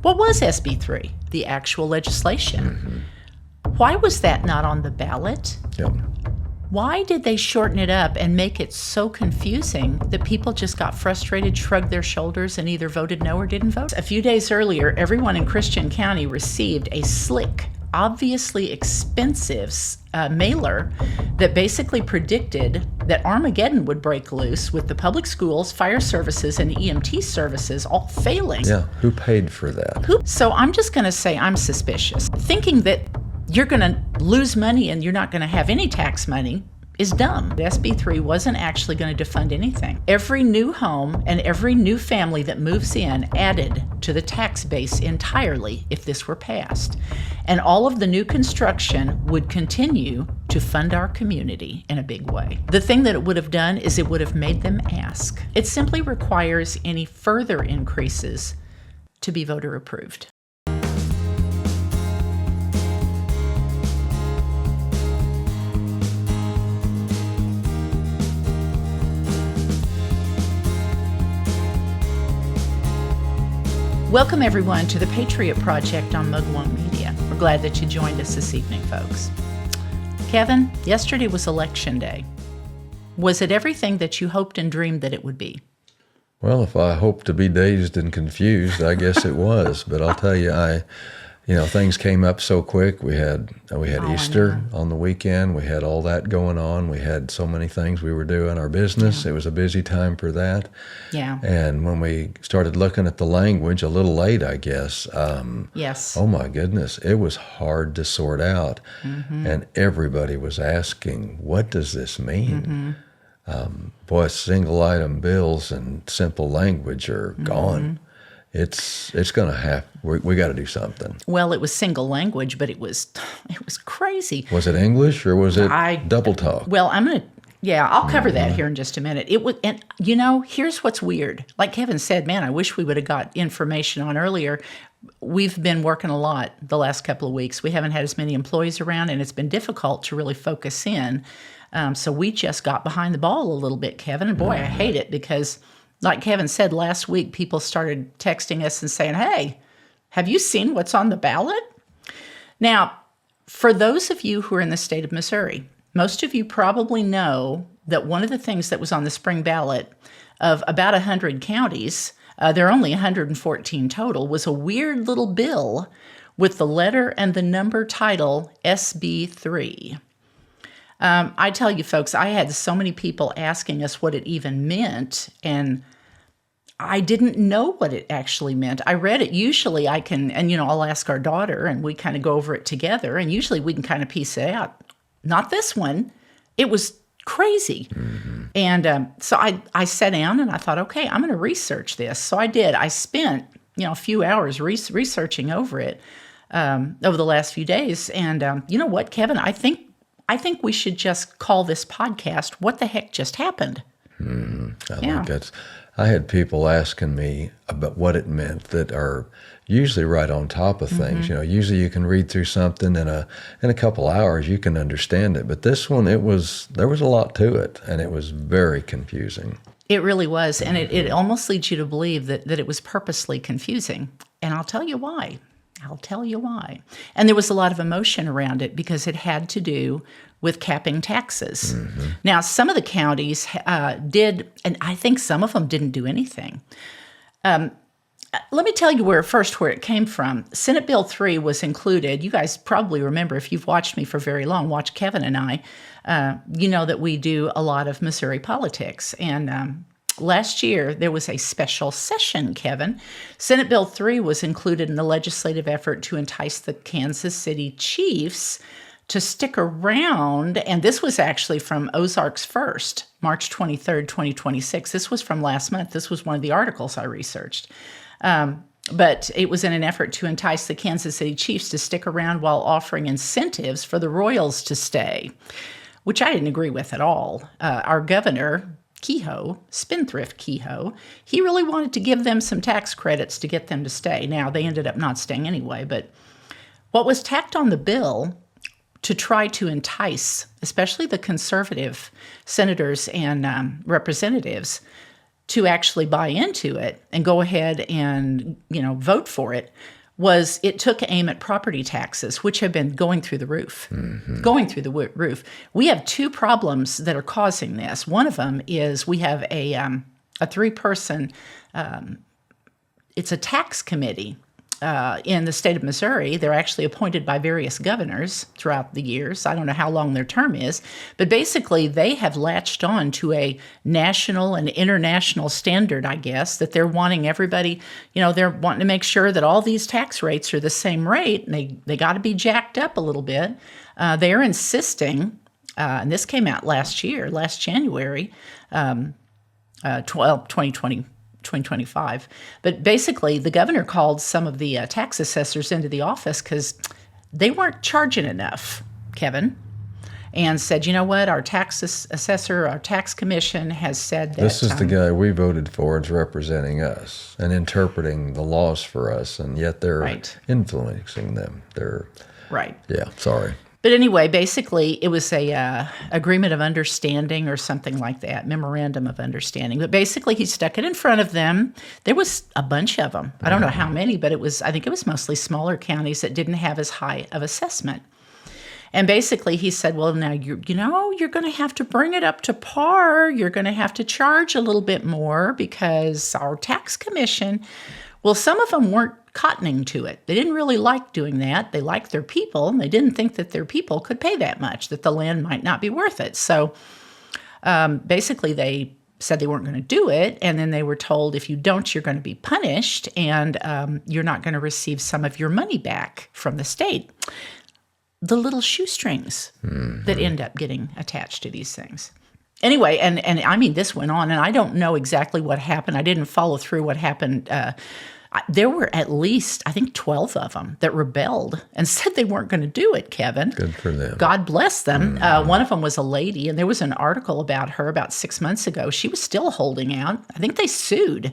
What was SB3? The actual legislation. Why was that not on the ballot? Yep. Why did they shorten it up and make it so confusing that people just got frustrated, shrugged their shoulders, and either voted no or didn't vote? A few days earlier, everyone in Christian County received a slick, obviously expensive mailer that basically predicted that Armageddon would break loose with the public schools, fire services, and EMT services all failing. Yeah, who paid for that? So I'm just going to say I'm suspicious. Thinking that you're going to lose money and you're not going to have any tax money is dumb. The SB3 wasn't actually going to defund anything. Every new home and every new family that moves in added to the tax base entirely if this were passed. And all of the new construction would continue to fund our community in a big way. The thing that it would have done is it would have made them ask. It simply requires any further increases to be voter approved. Welcome, everyone, to the Patriot Project on Mugwump Media. We're glad that you joined us this evening, folks. Kevin, yesterday was Election Day. Was it everything that you hoped and dreamed that it would be? Well, if I hoped to be dazed and confused, I guess it was. But I'll tell you, things came up so quick. We had Easter on the weekend. We had all that going on. We had so many things we were doing. Our business, It was a busy time for that. Yeah. And when we started looking at the language, a little late, I guess. Yes. Oh my goodness, it was hard to sort out. And everybody was asking, what does this mean? Boy, single item bills and simple language are gone. It's going to have, we got to do something. Well, it was single language, but it was crazy. Was it English or was it double talk? Well, I'll cover that here in just a minute. It was, and here's what's weird. Like Kevin said, man, I wish we would have got information on earlier. We've been working a lot the last couple of weeks. We haven't had as many employees around, and it's been difficult to really focus in. So we just got behind the ball a little bit, Kevin. And boy, I hate it because, like Kevin said, last week people started texting us and saying, hey, have you seen what's on the ballot? Now, for those of you who are in the state of Missouri, most of you probably know that one of the things that was on the spring ballot of about 100 counties, there are only 114 total, was a weird little bill with the letter and the number title SB3. I tell you, folks, I had so many people asking us what it even meant, and I didn't know what it actually meant. I read it. Usually I can, and I'll ask our daughter, and we kind of go over it together, and usually we can kind of piece it out. Not this one. It was crazy. And so I sat down, and I thought, okay, I'm going to research this. So I did. I spent, a few hours researching over it over the last few days. And you know what, Kevin? I think we should just call this podcast, What the Heck Just Happened? Like that. I had people asking me about what it meant that are usually right on top of things. Usually you can read through something in a couple hours, you can understand it. But this one, there was a lot to it, and it was very confusing. It really was, and it almost leads you to believe that it was purposely confusing. And I'll tell you why. And there was a lot of emotion around it because it had to do with capping taxes. Now, some of the counties did, and I think some of them didn't do anything. Let me tell you where it came from. Senate Bill 3 was included. You guys probably remember, if you've watched me for very long, watch Kevin and I, you know that we do a lot of Missouri politics. And last year, there was a special session, Kevin. Senate Bill 3 was included in the legislative effort to entice the Kansas City Chiefs to stick around, and this was actually from Ozarks First, March 23rd, 2026. This was from last month. This was one of the articles I researched. But it was in an effort to entice the Kansas City Chiefs to stick around while offering incentives for the Royals to stay, which I didn't agree with at all. Our governor, Kehoe, spendthrift Kehoe, he really wanted to give them some tax credits to get them to stay. Now, they ended up not staying anyway, but what was tacked on the bill to try to entice, especially the conservative senators and representatives, to actually buy into it and go ahead and, vote for it was it took aim at property taxes, which have been going through the roof. Going through the roof. We have two problems that are causing this. One of them is we have a 3-person, it's a tax committee in the state of Missouri. They're actually appointed by various governors throughout the years. I don't know how long their term is, but basically they have latched on to a national and international standard, I guess, that they're wanting everybody, they're wanting to make sure that all these tax rates are the same rate, and they got to be jacked up a little bit. They're insisting, and this came out last January, 2025. But basically, the governor called some of the tax assessors into the office because they weren't charging enough, Kevin, and said, you know what, our tax assessor, our tax commission has said that... This is the guy we voted for is representing us and interpreting the laws for us, and yet they're influencing them. They're... Right. Yeah, sorry. But anyway, basically, it was a agreement of understanding or something like that, memorandum of understanding. But basically, he stuck it in front of them. There was a bunch of them. I don't know how many, but I think it was mostly smaller counties that didn't have as high of assessment. And basically, he said, well, now, you're going to have to bring it up to par. You're going to have to charge a little bit more because our tax commission, well, some of them weren't cottoning to it. They didn't really like doing that. They liked their people, and they didn't think that their people could pay that much, that the land might not be worth it. So basically, they said they weren't going to do it, and then they were told, if you don't, you're going to be punished, and you're not going to receive some of your money back from the state. The little shoestrings that end up getting attached to these things. Anyway, and I mean, this went on, and I don't know exactly what happened. I didn't follow through what happened. There were at least, I think, 12 of them that rebelled and said they weren't going to do it, Kevin. Good for them. God bless them. One of them was a lady, and there was an article about her about 6 months ago. She was still holding out. I think they sued.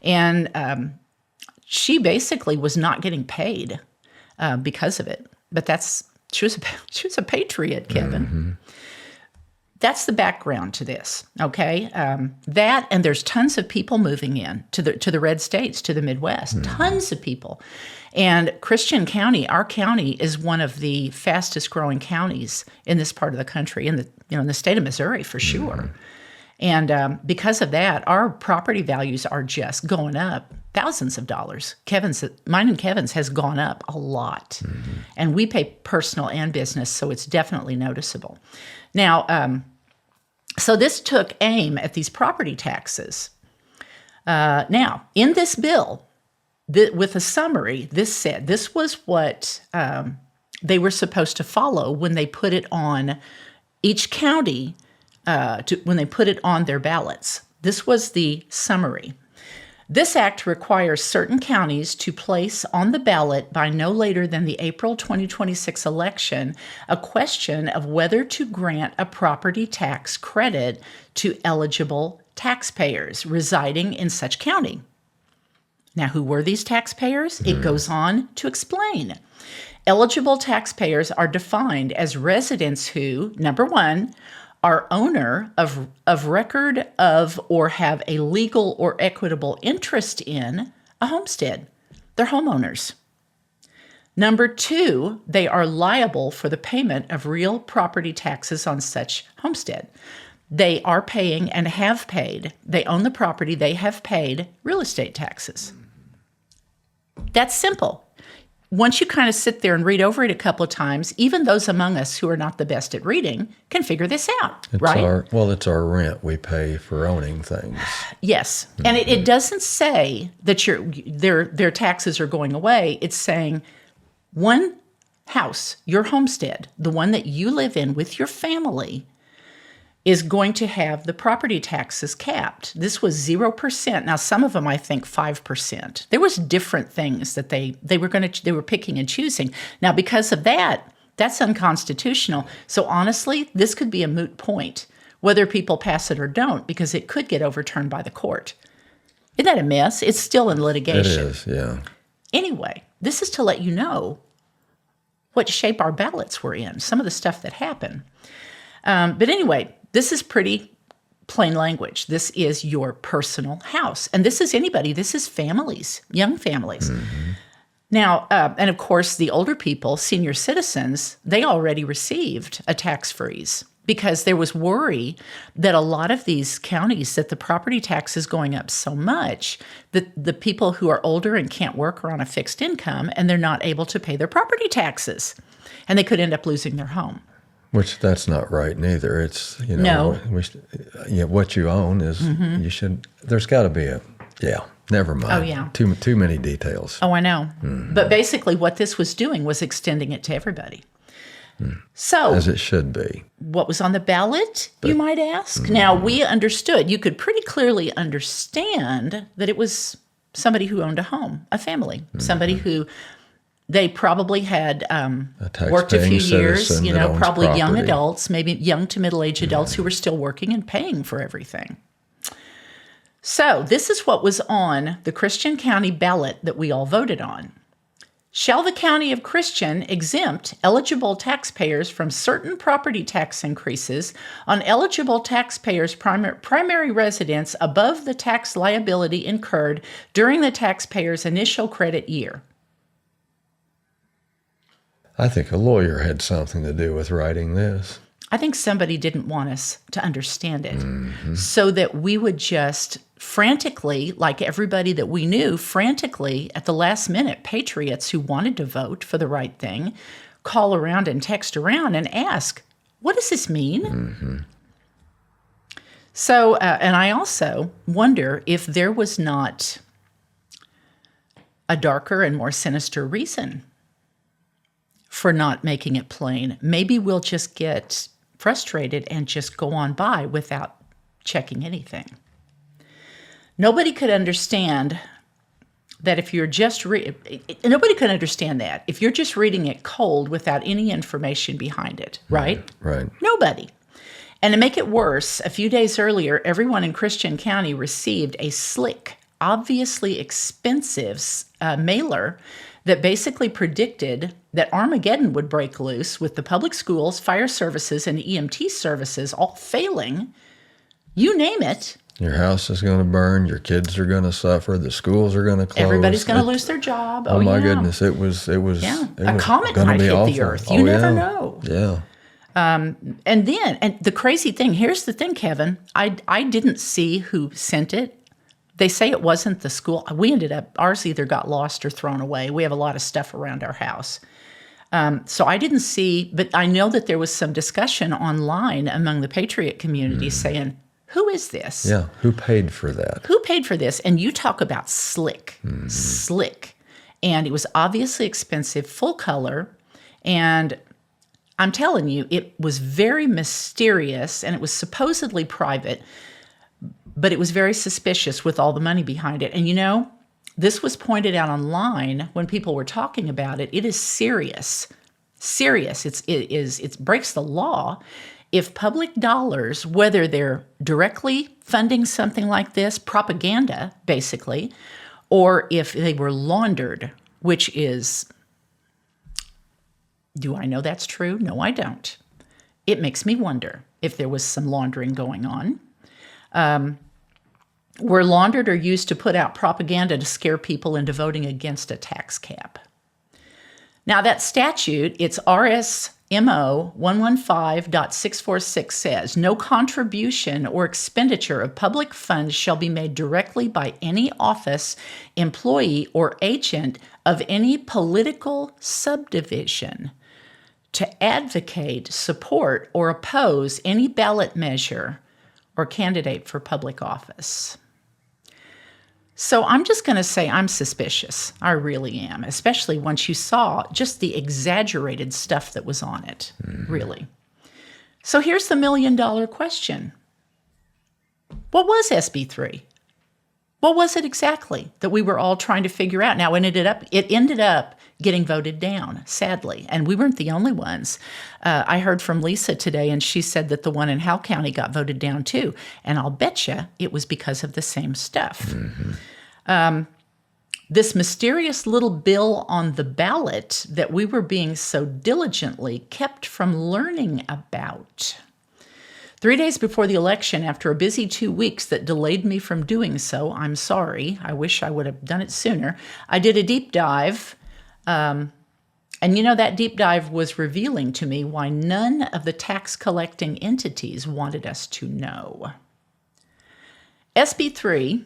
And she basically was not getting paid because of it. But she was a patriot, Kevin. That's the background to this, okay? That, and there's tons of people moving in to the red states, to the Midwest, tons of people. And Christian County, our county, is one of the fastest growing counties in this part of the country, in the state of Missouri for sure. And because of that, our property values are just going up thousands of dollars. Mine and Kevin's has gone up a lot. And we pay personal and business, so it's definitely noticeable. Now, so this took aim at these property taxes. Now, in this bill, with a summary, this said this was what they were supposed to follow when they put it on each county, when they put it on their ballots. This was the summary. This act requires certain counties to place on the ballot by no later than the April 2026 election a question of whether to grant a property tax credit to eligible taxpayers residing in such county. Now, who were these taxpayers? It goes on to explain. Eligible taxpayers are defined as residents who, number one, are owner of record of or have a legal or equitable interest in a homestead. They're homeowners. Number two, they are liable for the payment of real property taxes on such homestead. They are paying and have paid. They own the property. They have paid real estate taxes. That's simple. Once you kind of sit there and read over it a couple of times, even those among us who are not the best at reading can figure this out, right? It's our rent we pay for owning things. Yes. And it doesn't say that their taxes are going away. It's saying one house, your homestead, the one that you live in with your family, is going to have the property taxes capped. This was 0%. Now, some of them, I think, 5%. There was different things that they were picking and choosing. Now, because of that, that's unconstitutional. So honestly, this could be a moot point, whether people pass it or don't, because it could get overturned by the court. Isn't that a mess? It's still in litigation. It is, yeah. Anyway, this is to let you know what shape our ballots were in, some of the stuff that happened. But anyway, this is pretty plain language. This is your personal house. And this is anybody. This is families, young families. Now, and of course, the older people, senior citizens, they already received a tax freeze because there was worry that a lot of these counties, that the property tax is going up so much that the people who are older and can't work are on a fixed income and they're not able to pay their property taxes. And they could end up losing their home. Which that's not right neither. It's, No. What you own is, you should, there's got to be never mind. Oh, yeah. Too many details. Oh, I know. But basically what this was doing was extending it to everybody. So, as it should be. What was on the ballot, you might ask? Now, we understood, you could pretty clearly understand that it was somebody who owned a home, a family, somebody who they probably had worked a few years, probably young property. adults, maybe young to middle-aged adults who were still working and paying for everything. So this is what was on the Christian County ballot that we all voted on. Shall the County of Christian exempt eligible taxpayers from certain property tax increases on eligible taxpayers' primary residence above the tax liability incurred during the taxpayer's initial credit year? I think a lawyer had something to do with writing this. I think somebody didn't want us to understand it so that we would just frantically, like everybody that we knew, frantically at the last minute, patriots who wanted to vote for the right thing, call around and text around and ask, what does this mean? So, and I also wonder if there was not a darker and more sinister reason for not making it plain. Maybe we'll just get frustrated and just go on by without checking anything. Nobody could understand that if you're just nobody could understand that if you're just reading it cold without any information behind it, right? Right. Nobody. And to make it worse, a few days earlier, everyone in Christian County received a slick, obviously expensive mailer that basically predicted that Armageddon would break loose with the public schools, fire services, and EMT services all failing. You name it. Your house is going to burn. Your kids are going to suffer. The schools are going to close. Everybody's going to lose their job. Oh my goodness! It was. A was comet gonna might be hit awful. the earth. You never know. Yeah. And the crazy thing, here's the thing, Kevin. I didn't see who sent it. They say it wasn't the school. Ours either got lost or thrown away. We have a lot of stuff around our house. So I didn't see, but I know that there was some discussion online among the Patriot community saying, who is this? Yeah. Who paid for that? Who paid for this? And you talk about slick. And it was obviously expensive, full color. And I'm telling you, it was very mysterious and it was supposedly private, but it was very suspicious with all the money behind it. And this was pointed out online when people were talking about it. It is serious. Serious. It breaks the law if public dollars, whether they're directly funding something like this, propaganda, basically, or if they were laundered, which is, do I know that's true? No, I don't. It makes me wonder if there was some laundering going on. Were laundered or used to put out propaganda to scare people into voting against a tax cap. Now that statute, it's RSMO 115.646 says, no contribution or expenditure of public funds shall be made directly by any office, employee, or agent of any political subdivision to advocate, support, or oppose any ballot measure or candidate for public office. So I'm just going to say I'm suspicious. I really am, especially once you saw just the exaggerated stuff that was on it, really. So here's the $1 million question. What was SB3? What was it exactly that we were all trying to figure out? Now, it ended up getting voted down, sadly, and we weren't the only ones. I heard from Lisa today, and she said that the one in Howell County got voted down too, and I'll bet you it was because of the same stuff. This mysterious little bill on the ballot that we were being so diligently kept from learning about. 3 days before the election, after a busy 2 weeks that delayed me from doing so, I'm sorry. I wish I would have done it sooner. I did a deep dive. And that deep dive was revealing to me why none of the tax collecting entities wanted us to know. SB3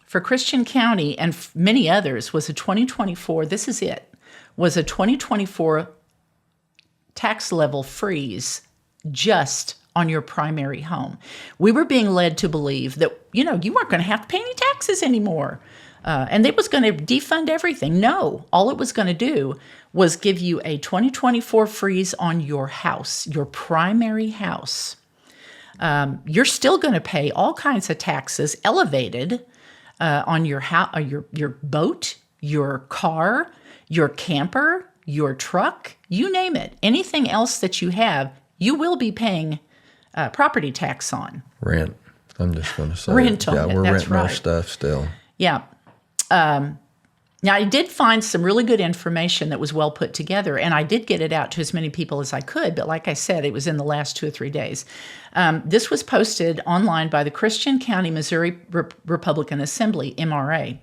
for Christian County and many others was a 2024, this is it, was a 2024 tax level freeze just on your primary home. We were being led to believe that, you weren't going to have to pay any taxes anymore. And it was going to defund everything. No, all it was going to do was give you a 2024 freeze on your house, your primary house. You're still going to pay all kinds of taxes, elevated on your house, your boat, your car, your camper, your truck, you name it. Anything else that you have, you will be paying property tax on. Rent. I'm just going to say. Rent on it. Yeah, we're That's renting our right. stuff still. Yeah. Now, I did find some really good information that was well put together, and I did get it out to as many people as I could, but like I said, it was in the last 2 or 3 days. This was posted online by the Christian County, Missouri Republican Assembly, MRA.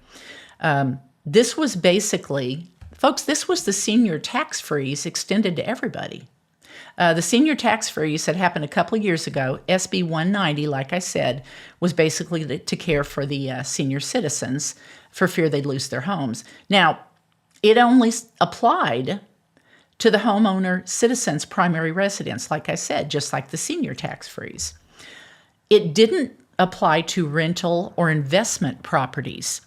This was basically, folks, this was the senior tax freeze extended to everybody. The senior tax freeze that happened a couple of years ago, SB 190, like I said, was basically to care for the senior citizens for fear they'd lose their homes. Now, it only applied to the homeowner citizen's primary residence, like I said, just like the senior tax freeze. It didn't apply to rental or investment properties.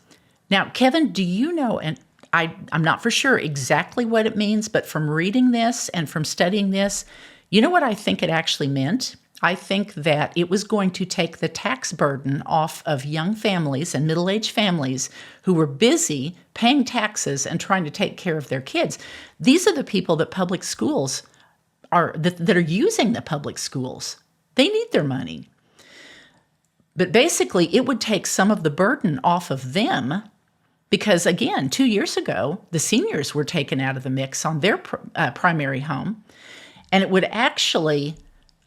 Now, Kevin, do you know, and I'm not for sure exactly what it means, but from reading this and from studying this, you know what I think it actually meant? I think that it was going to take the tax burden off of young families and middle-aged families who were busy paying taxes and trying to take care of their kids. These are the people that public schools that are using the public schools. They need their money. But basically, it would take some of the burden off of them because, again, 2 years ago, the seniors were taken out of the mix on their primary home, and it would actually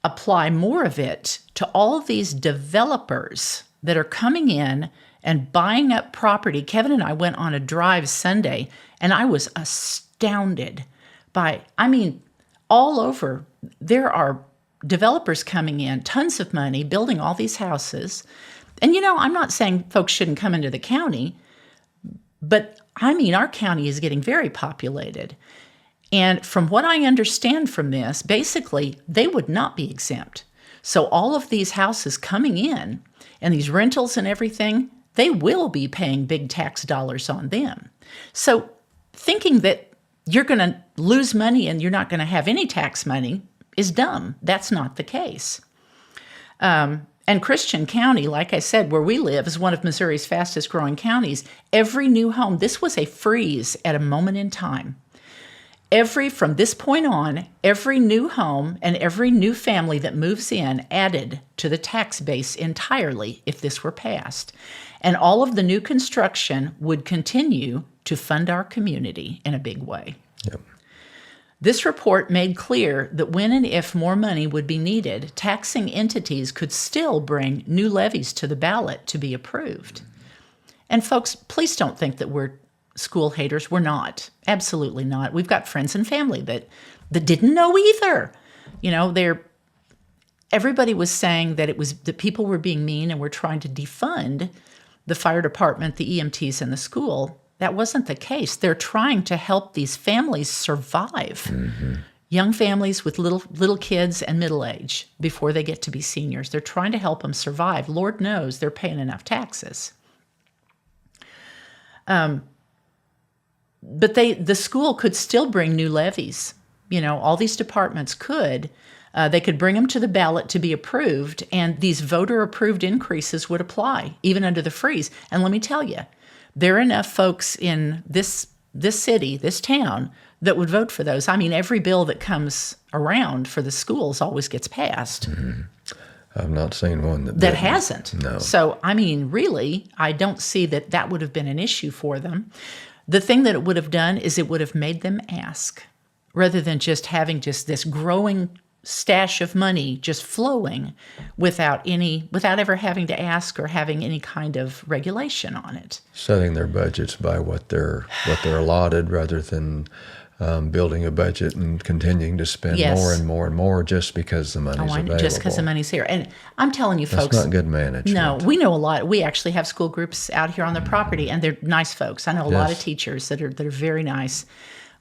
apply more of it to all of these developers that are coming in and buying up property. Kevin and I went on a drive Sunday, and I was astounded by, all over, there are developers coming in, tons of money, building all these houses. And, I'm not saying folks shouldn't come into the county, but, our county is getting very populated. And from what I understand from this, basically, they would not be exempt. So all of these houses coming in and these rentals and everything, they will be paying big tax dollars on them. So thinking that you're going to lose money and you're not going to have any tax money is dumb. That's not the case. And Christian County, like I said, where we live, is one of Missouri's fastest growing counties. Every new home, this was a freeze at a moment in time. From this point on, every new home and every new family that moves in added to the tax base entirely if this were passed. And all of the new construction would continue to fund our community in a big way. Yep. This report made clear that when and if more money would be needed, taxing entities could still bring new levies to the ballot to be approved. And folks, please don't think that we're school haters. We're not. Absolutely not. We've got friends and family that didn't know either. Everybody was saying that people were being mean and were trying to defund the fire department, the EMTs, and the school. That wasn't the case. They're trying to help these families survive. Mm-hmm. Young families with little kids and middle age before they get to be seniors. They're trying to help them survive. Lord knows they're paying enough taxes. But the school could still bring new levies. All these departments could. They could bring them to the ballot to be approved, and these voter-approved increases would apply, even under the freeze. And let me tell you, there are enough folks in this city, this town, that would vote for those. Every bill that comes around for the schools always gets passed. Mm-hmm. I've not seen one that hasn't. No. So, really, I don't see that would have been an issue for them. The thing that it would have done is it would have made them ask, rather than just having this growing stash of money just flowing without ever having to ask or having any kind of regulation on it. Setting their budgets by what they're allotted rather than building a budget and continuing to spend more and more and more just because the money's available. Just because the money's here. And I'm telling you, folks. That's not good management. No, we know a lot. We actually have school groups out here on the property, and they're nice folks. I know a lot of teachers that are very nice.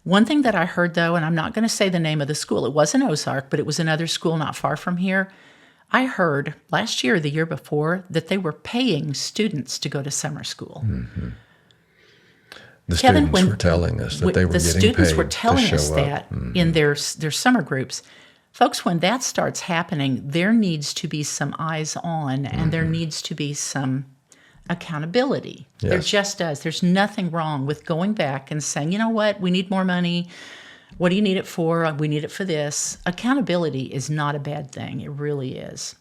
One thing that I heard, though, and I'm not going to say the name of the school. It wasn't Ozark, but it was another school not far from here. I heard last year or the year before that they were paying students to go to summer school. Mm-hmm. The students were telling us that they were getting paid. The students were telling us that in their summer groups. Folks, when that starts happening, there needs to be some eyes on, and there needs to be some accountability. Yes. There just does. There's nothing wrong with going back and saying, you know what, we need more money. What do you need it for? We need it for this. Accountability is not a bad thing. It really is.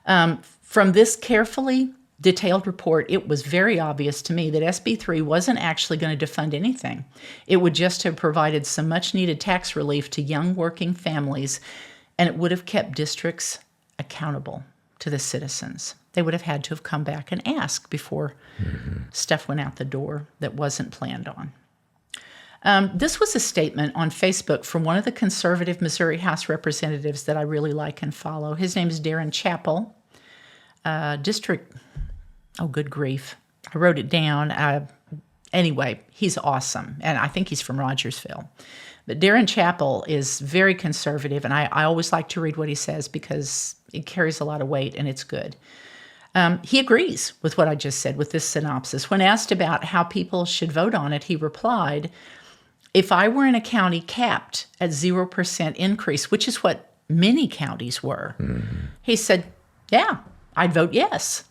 From this carefully detailed report, it was very obvious to me that SB3 wasn't actually going to defund anything. It would just have provided some much-needed tax relief to young working families, and it would have kept districts accountable to the citizens. They would have had to have come back and asked before stuff went out the door that wasn't planned on. This was a statement on Facebook from one of the conservative Missouri House representatives that I really like and follow. His name is Darren Chappell, oh, good grief. I wrote it down. Anyway, he's awesome, and I think he's from Rogersville. But Darren Chappell is very conservative, and I always like to read what he says because it carries a lot of weight, and it's good. He agrees with what I just said with this synopsis. When asked about how people should vote on it, he replied, if I were in a county capped at 0% increase, which is what many counties were, he said, yeah, I'd vote yes.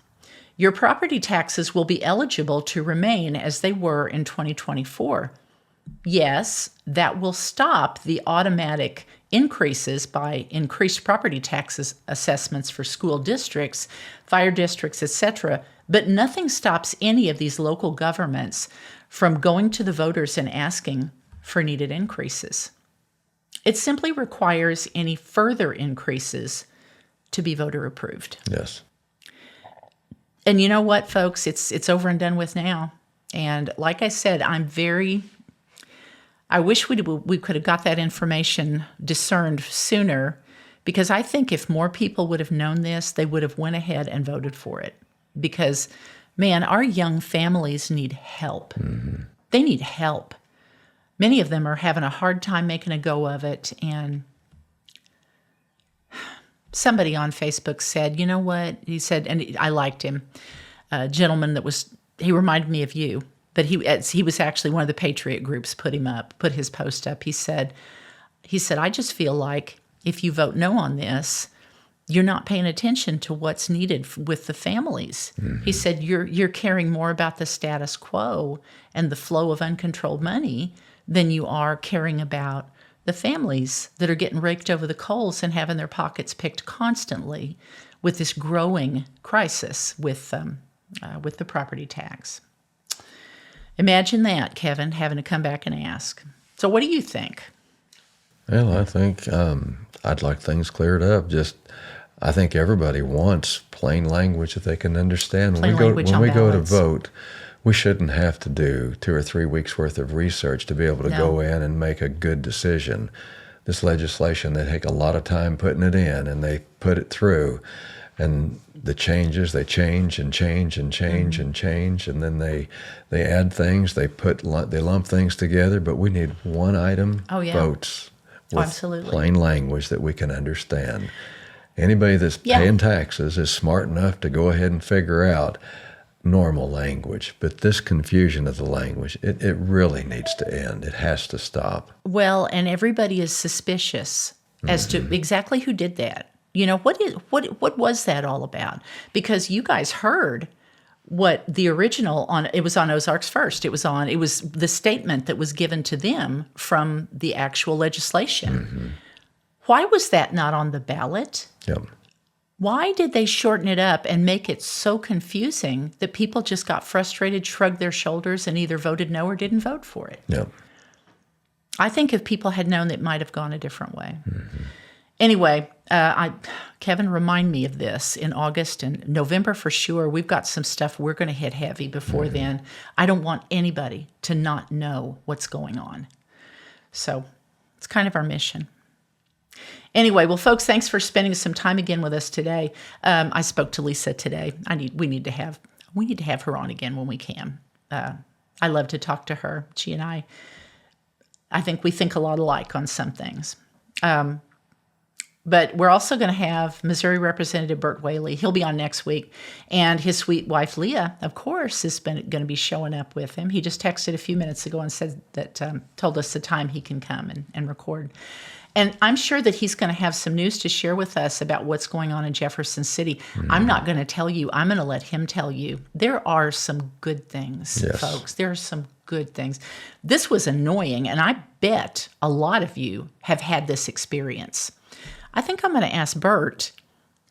Your property taxes will be eligible to remain as they were in 2024. Yes, that will stop the automatic increases by increased property taxes assessments for school districts, fire districts, etc., but nothing stops any of these local governments from going to the voters and asking for needed increases. It simply requires any further increases to be voter approved. Yes. And you know what, folks? It's over and done with now. And like I said, I wish we could have got that information discerned sooner, because I think if more people would have known this, they would have went ahead and voted for it. Because, man, our young families need help. They need help. Many of them are having a hard time making a go of it. And somebody on Facebook said, you know what? He said, and I liked him, a gentleman he reminded me of you, but he was actually one of the Patriot groups put his post up. He said, I just feel like if you vote no on this, you're not paying attention to what's needed with the families. He said, you're caring more about the status quo and the flow of uncontrolled money than you are caring about the families that are getting raked over the coals and having their pockets picked constantly with this growing crisis with the property tax. Imagine that, Kevin, having to come back and ask. So what do you think? Well, I think I'd like things cleared up. I think everybody wants plain language that they can understand. When we go to vote, we shouldn't have to do 2 or 3 weeks worth of research to be able to go in and make a good decision. This legislation, they take a lot of time putting it in, and they put it through. And the changes, they change and change and change and change, and then they add things, they lump things together. But we need one item votes with plain language that we can understand. Anybody that's paying taxes is smart enough to go ahead and figure out normal language. But this confusion of the language, it really needs to end. It has to stop. Well, and everybody is suspicious as to exactly who did that. You know, what was that all about? Because you guys heard what the original it was on Ozarks First. It was the statement that was given to them from the actual legislation. Why was that not on the ballot? Yep. Why did they shorten it up and make it so confusing that people just got frustrated, shrugged their shoulders, and either voted no or didn't vote for it? Yep. I think if people had known, it might have gone a different way. Anyway, Kevin, remind me of this in August and November for sure. We've got some stuff we're going to hit heavy before then. I don't want anybody to not know what's going on. So it's kind of our mission. Anyway, well, folks, thanks for spending some time again with us today. I spoke to Lisa today. We need to have her on again when we can. I love to talk to her. She and I think we think a lot alike on some things. But we're also going to have Missouri Representative Burt Whaley. He'll be on next week. And his sweet wife, Leah, of course, is going to be showing up with him. He just texted a few minutes ago and said that, told us the time he can come and record. And I'm sure that he's going to have some news to share with us about what's going on in Jefferson City. I'm not going to tell you. I'm going to let him tell you. There are some good things, folks. There are some good things. This was annoying, and I bet a lot of you have had this experience. I think I'm going to ask Burt,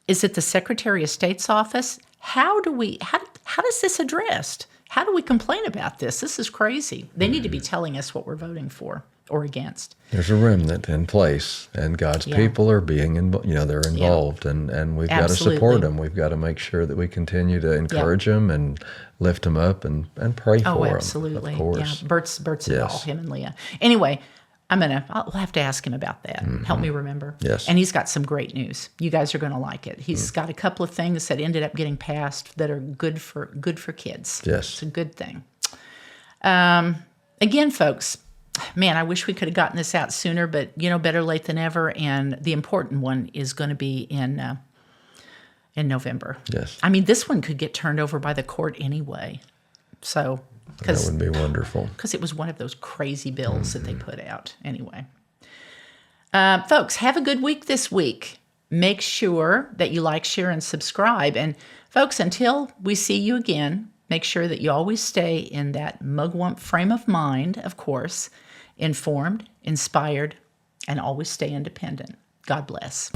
is it the Secretary of State's office? How does this addressed? How do we complain about this? This is crazy. They need to be telling us what we're voting for or against. There's a remnant in place, and God's people are being, they're involved, and we've got to support them. We've got to make sure that we continue to encourage them and lift them up and pray for them. Oh, absolutely. Of course. Yeah, Bert's involved, him and Leah. Anyway, I'll have to ask him about that. Help me remember. Yes. And he's got some great news. You guys are going to like it. He's got a couple of things that ended up getting passed that are good for kids. Yes. It's a good thing. Again, folks, man, I wish we could have gotten this out sooner, but better late than ever. And the important one is going to be in November. Yes. I mean, this one could get turned over by the court anyway. So that would be wonderful. Because it was one of those crazy bills that they put out. Anyway. Folks, have a good week this week. Make sure that you like, share, and subscribe. And folks, until we see you again, make sure that you always stay in that mugwump frame of mind, of course, informed, inspired, and always stay independent. God bless.